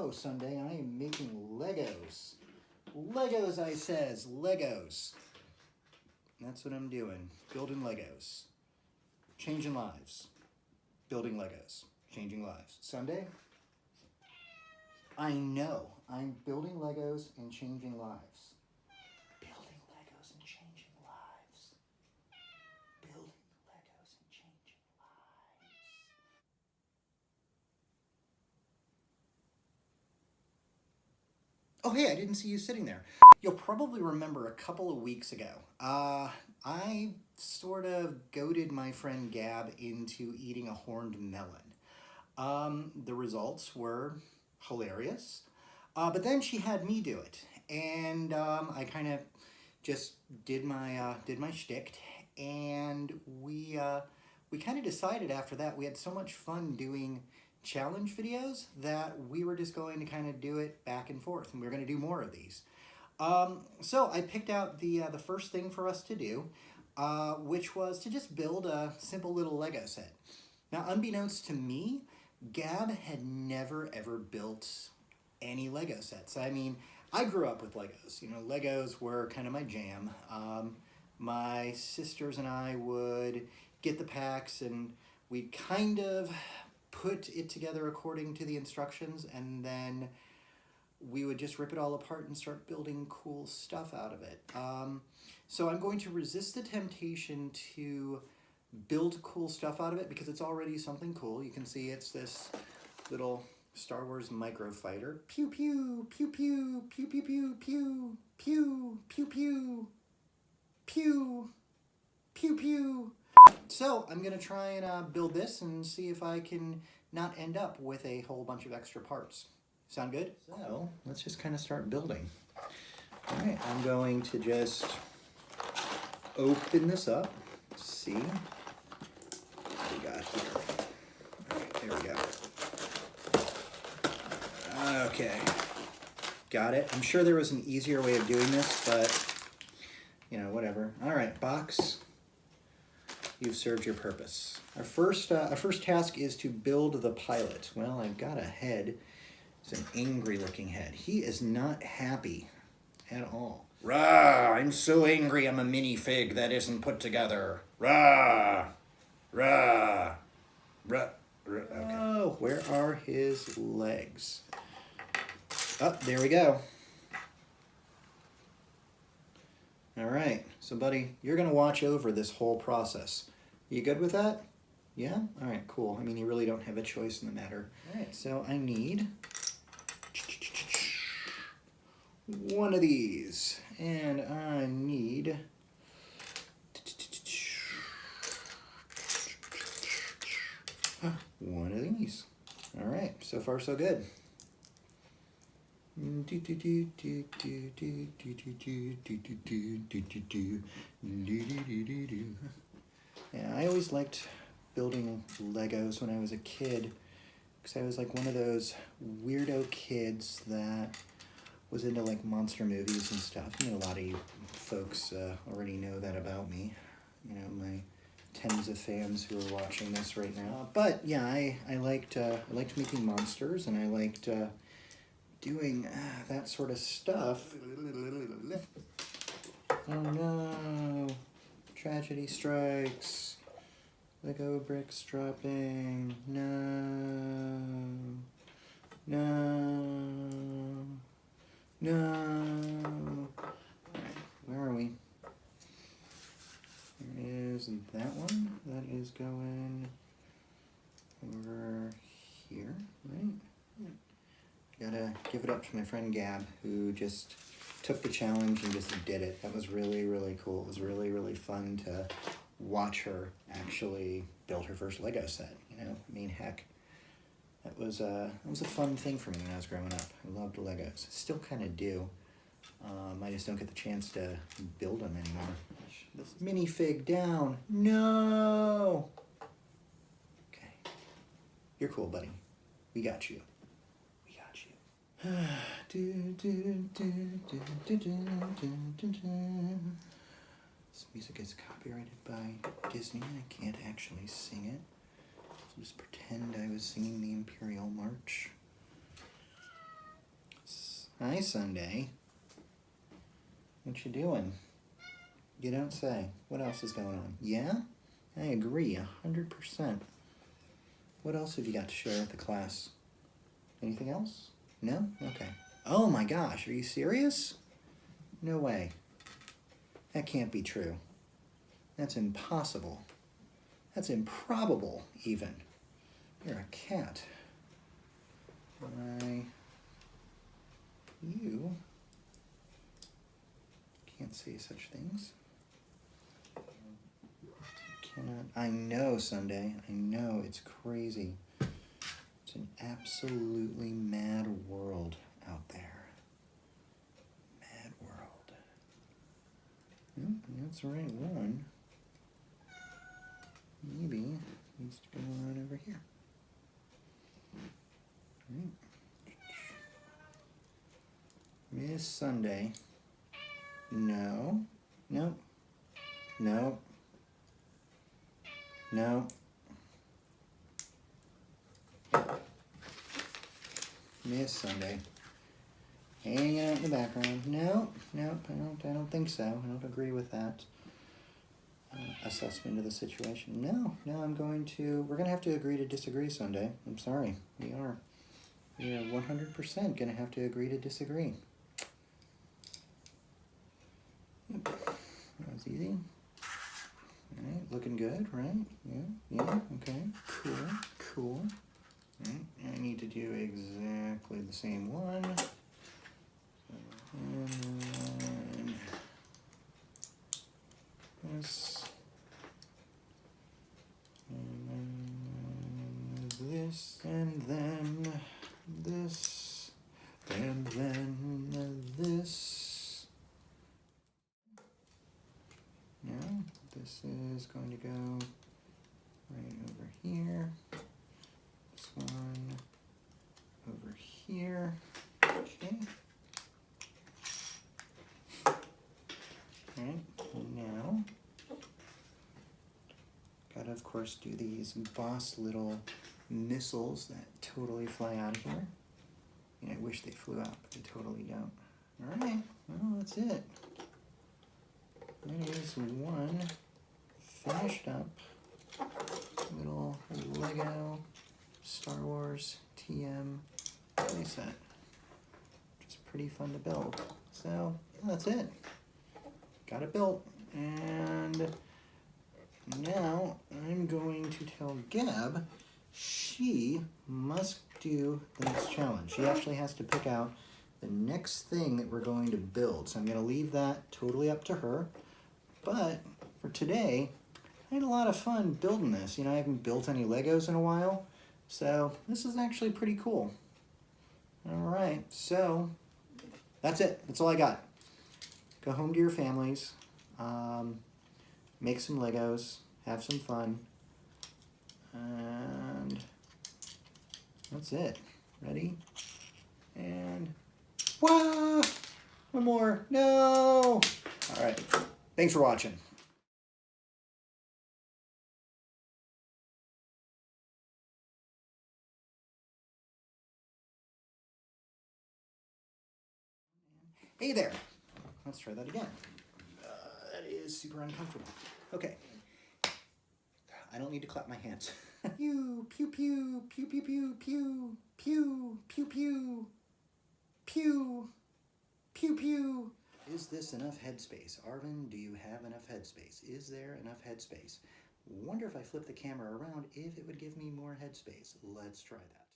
No, Sunday, I am making Legos. Legos, I says, Legos. That's what I'm doing, building Legos. Changing lives. Building Legos. Changing lives. Sunday, I know, I'm building Legos and changing lives. Building Legos and changing lives. Building Legos and changing lives. Oh, hey, I didn't see you sitting there. You'll probably remember a couple of weeks ago, I sort of goaded my friend Gab into eating a horned melon. The results were hilarious, but then she had me do it, and I kind of just did my shtick, and we kind of decided after that we had so much fun doing challenge videos that we were just going to kind of do it back and forth, and we were going to do more of these. So I picked out the first thing for us to do, which was to just build a simple little Lego set. Now, unbeknownst to me, Gab had never ever built any Lego sets. I mean, I grew up with Legos. You know, Legos were kind of my jam. My sisters and I would get the packs, and we'd kind of put it together according to the instructions, and then we would just rip it all apart and start building cool stuff out of it. So I'm going to resist the temptation to build cool stuff out of it because it's already something cool. You can see it's this little Star Wars micro fighter. Pew pew, pew pew, pew pew pew pew, pew pew pew, pew pew pew. So I'm gonna try and build this and see if I can not end up with a whole bunch of extra parts. Sound good? So let's just kind of start building. All right, I'm going to just open this up. Let's see what we got here. All right, there we go. Okay, got it. I'm sure there was an easier way of doing this, but you know, whatever. All right, box. You've served your purpose. Our first task is to build the pilot. Well, I've got a head. It's an angry-looking head. He is not happy at all. Rah! I'm so angry I'm a minifig that isn't put together. Rah! Rah! Rah! Rah. Okay. Oh, where are his legs? Oh, there we go. All right. So, buddy, you're going to watch over this whole process. You good with that? Yeah? All right, cool. I mean, you really don't have a choice in the matter. All right, so I need one of these, and I need one of these. All right, so far so good. Yeah, I always liked building Legos when I was a kid because I was like one of those weirdo kids that was into like monster movies and stuff. You know, a lot of you folks already know that about me. You know, my tens of fans who are watching this right now. But yeah, I liked making monsters, and I liked doing that sort of stuff. Oh no! Tragedy strikes. Lego bricks dropping. No. No. No. Alright, where are we? There is that one. That is going over here, right? Gotta give it up to my friend Gab, who just took the challenge and just did it. That was really, really cool. It was really, really fun to watch her actually build her first Lego set. You know, I mean, heck, that was a fun thing for me when I was growing up. I loved Legos. Still kind of do. I just don't get the chance to build them anymore. This minifig down. No. Okay, you're cool, buddy. We got you. This music is copyrighted by Disney. I can't actually sing it. So just pretend I was singing the Imperial March. Hi, Sunday. What you doing? You don't say. What else is going on? Yeah? I agree, 100%. What else have you got to share with the class? Anything else? No? Okay. Oh my gosh, are you serious? No way. That can't be true. That's impossible. That's improbable, even. You're a cat. You can't say such things. Cannot. I know, Sunday. I know, it's crazy. It's an absolutely mad world out there. Mad world. That's the right one. Maybe needs to go on over here. Right. Miss Sunday. No. Nope. No. No. Miss Sunday. Hanging out in the background. No, I don't think so. I don't agree with that assessment of the situation. No, we're going to have to agree to disagree, Sunday. I'm sorry. We are 100% going to have to agree to disagree. Yep. That was easy. All right, looking good, right? Yeah, okay, cool. All right, I need to do exactly the same one. And then this. And then this. And then this. And then this. Yeah, this is going to go right over here. This one over here. Okay. Alright, now gotta of course do these boss little missiles that totally fly out of here. I wish they flew out, but they totally don't. Alright, well that's it. That is one finished up little Lego Star Wars TM playset, which is pretty fun to build. So yeah, that's it. Got it built, and now I'm going to tell Gab she must do the next challenge. She actually has to pick out the next thing that we're going to build. So I'm going to leave that totally up to her. But for today, I had a lot of fun building this. I haven't built any Legos in a while, so this is actually pretty cool. All right, so that's it. That's all I got. Go home to your families, make some Legos, have some fun, and that's it. Ready? And, wow! One more, no! All right, thanks for watching. Hey there. Let's try that again. That is super uncomfortable. Okay. I don't need to clap my hands. Pew, pew, pew, pew, pew, pew, pew, pew, pew, pew, pew, pew, pew. Is this enough headspace? Arvin, do you have enough headspace? Is there enough headspace? Wonder if I flip the camera around if it would give me more headspace. Let's try that.